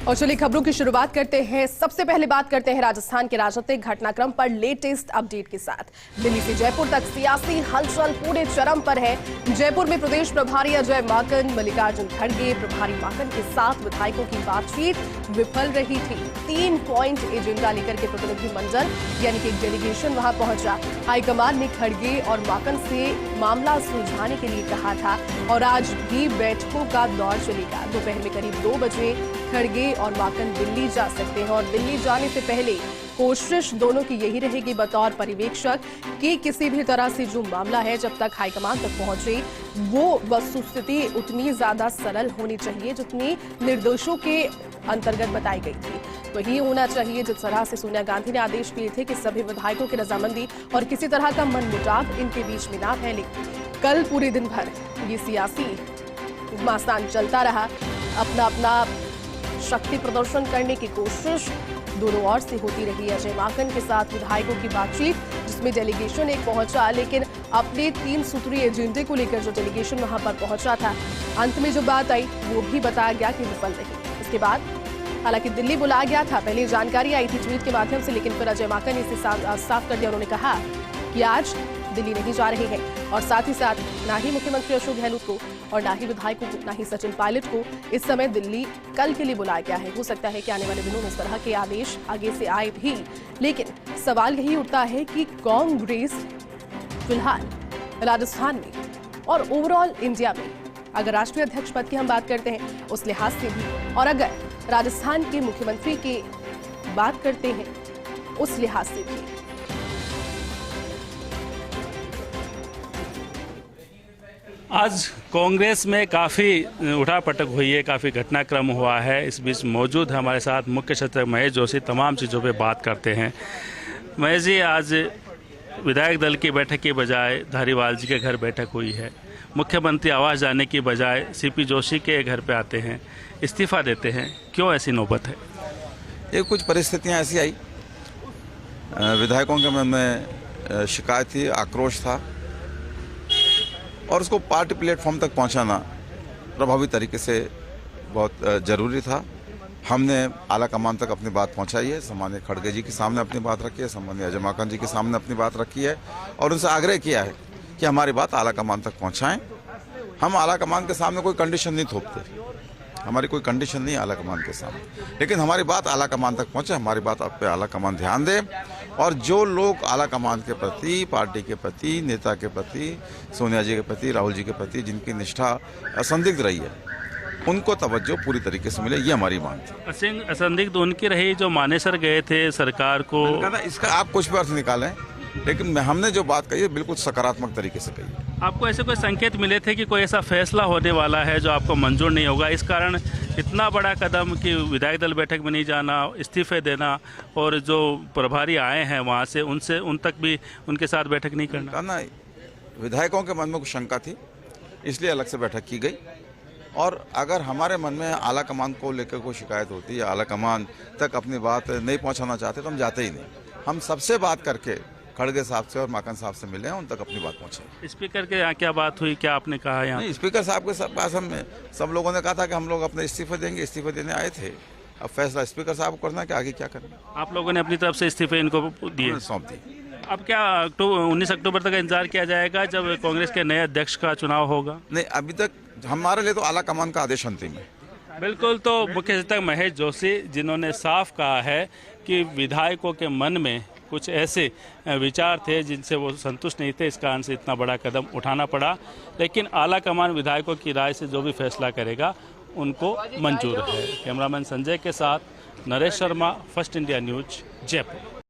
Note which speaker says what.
Speaker 1: और चलिए खबरों की शुरुआत करते हैं। सबसे पहले बात करते हैं राजस्थान के राजनीतिक घटनाक्रम पर लेटेस्ट अपडेट के साथ। दिल्ली से जयपुर तक सियासी हलचल पूरे चरम पर है। जयपुर में प्रदेश प्रभारी अजय माकन, मल्लिकार्जुन खड़गे प्रभारी माकन के साथ विधायकों की बातचीत विफल रही थी। 3 पॉइंट एजेंडा लेकर के प्रतिनिधिमंडल यानी कि डेलीगेशन वहां पहुंचा। हाईकमान ने खड़गे और माकन से मामला सुलझाने के लिए कहा था और आज भी बैठकों का दौर चलेगा। दोपहर में करीब 2 बजे खड़गे और माकन दिल्ली जा सकते हैं और दिल्ली जाने से पहले कोशिश दोनों की यही रहेगी बतौर पर्यवेक्षक कि किसी भी तरह से जो मामला है जब तक हाईकमान तक पहुंचे वो वस्तुस्थिति उतनी ज्यादा सरल होनी चाहिए जितनी निर्देशों के अंतर्गत बताई गई थी। वही होना चाहिए जिस तरह से सोनिया गांधी ने आदेश दिए थे कि सभी विधायकों की रजामंदी और किसी तरह का मनमुटाव इनके बीच में ना फैले। कल पूरे दिन भर ये सियासी घमासान चलता रहा। अपना अपना शक्ति प्रदर्शन करने की कोशिश दोनों ओर से होती रही। अजय माकन के साथ विधायकों की बातचीत जिसमें डेलीगेशन एक पहुंचा, लेकिन अपने 3 सूत्रीय एजेंडे को लेकर जो डेलीगेशन वहां पर पहुंचा था, अंत में जो बात आई वो भी बताया गया कि विफल रही। इसके बाद हालांकि दिल्ली बुलाया गया था, पहले जानकारी आई थी ट्वीट के माध्यम से, लेकिन फिर अजय माकन ने इसे साफ कर दिया। उन्होंने कहा कि आज दिल्ली नहीं जा रहे हैं और साथ ही साथ ना ही मुख्यमंत्री अशोक गहलोत को और ना ही विधायकों को, ना ही सचिन पायलट को इस समय दिल्ली कल के लिए बुलाया गया है। हो सकता है कि आने वाले दिनों में इस तरह के आदेश आगे से आए भी, लेकिन सवाल यही उठता है कि कांग्रेस फिलहाल राजस्थान में और ओवरऑल इंडिया में, अगर राष्ट्रीय अध्यक्ष पद की हम बात करते हैं उस लिहाज से भी, और अगर राजस्थान के मुख्यमंत्री की बात करते हैं उस लिहाज से भी,
Speaker 2: आज कांग्रेस में काफ़ी उठापटक हुई है, काफ़ी घटनाक्रम हुआ है। इस बीच मौजूद है हमारे साथ मुख्य सचेतक महेश जोशी, तमाम चीज़ों पे बात करते हैं। महेश जी, आज विधायक दल की बैठक के बजाय धारीवाल जी के घर बैठक हुई है। मुख्यमंत्री आवास जाने की बजाय सीपी जोशी के घर पे आते हैं, इस्तीफा देते हैं। क्यों ऐसी नौबत है?
Speaker 3: ये कुछ परिस्थितियाँ ऐसी आई, विधायकों के मन में शिकायत थी, आक्रोश था और उसको पार्टी प्लेटफॉर्म तक पहुंचाना प्रभावी तरीके से बहुत ज़रूरी था। हमने आला कमान तक अपनी बात पहुंचाई है, सम्मानीय खड़गे जी के सामने अपनी बात रखी है, सम्मानीय अजय माकन जी के सामने अपनी बात रखी है और उनसे आग्रह किया है कि हमारी बात आला कमान तक पहुंचाएं। हम आला कमान के सामने कोई कंडीशन नहीं थोपते, हमारी कोई कंडीशन नहीं आला कमान के सामने, लेकिन हमारी बात आला कमान तक पहुंचे, हमारी बात आप पे आला कमान ध्यान दे और जो लोग आला कमान के प्रति, पार्टी के प्रति, नेता के प्रति, सोनिया जी के प्रति, राहुल जी के प्रति जिनकी निष्ठा असंदिग्ध रही है, उनको तवज्जो पूरी तरीके से मिले, ये हमारी मांग थी।
Speaker 2: असंदिग्ध उनकी रही जो मानेसर गए थे सरकार को।
Speaker 3: इसका आप कुछ भी अर्थ निकालें, लेकिन हमने जो बात कही है बिल्कुल सकारात्मक तरीके से कही है।
Speaker 2: आपको ऐसे कोई संकेत मिले थे कि कोई ऐसा फैसला होने वाला है जो आपको मंजूर नहीं होगा, इस कारण इतना बड़ा कदम कि विधायक दल बैठक में नहीं जाना, इस्तीफे देना और जो प्रभारी आए हैं वहाँ से उन तक भी उनके साथ बैठक नहीं करना?
Speaker 3: ना, विधायकों के मन में कुछ शंका थी, इसलिए अलग से बैठक की गई। और अगर हमारे मन में आला कमान को लेकर कोई शिकायत होती है, आला कमान तक अपनी बात नहीं पहुँचाना चाहते तो हम जाते ही नहीं। हम सबसे बात करके खड़गे साहब से और माकन साहब से मिले हैं, उन तक अपनी बात पहुंचाई।
Speaker 2: स्पीकर के यहाँ क्या बात हुई, क्या आपने कहा यहाँ?
Speaker 3: नहीं, स्पीकर साहब के पास हम सब लोगों ने कहा था कि हम लोग अपने इस्तीफे देंगे, इस्तीफे देने आए थे। अब फैसला स्पीकर साहब को करना है कि आगे क्या करना।
Speaker 2: आप लोगों ने अपनी तरफ से इस्तीफे इनको दिए,
Speaker 3: सौंप दी।
Speaker 2: अब क्या 19 अक्टूबर तक इंतजार किया जाएगा जब कांग्रेस के नए अध्यक्ष का चुनाव होगा?
Speaker 3: नहीं, अभी तक हमारे लिए तो आला कमान का आदेश अंतिम है।
Speaker 2: बिल्कुल, तो मुख्य सचेतक महेश जोशी जिन्होंने साफ कहा है कि विधायकों के मन में कुछ ऐसे विचार थे जिनसे वो संतुष्ट नहीं थे, इस कारण से इतना बड़ा कदम उठाना पड़ा, लेकिन आला कमान विधायकों की राय से जो भी फैसला करेगा उनको मंजूर है। कैमरामैन संजय के साथ Naresh Sharma, first India news, Jaipur.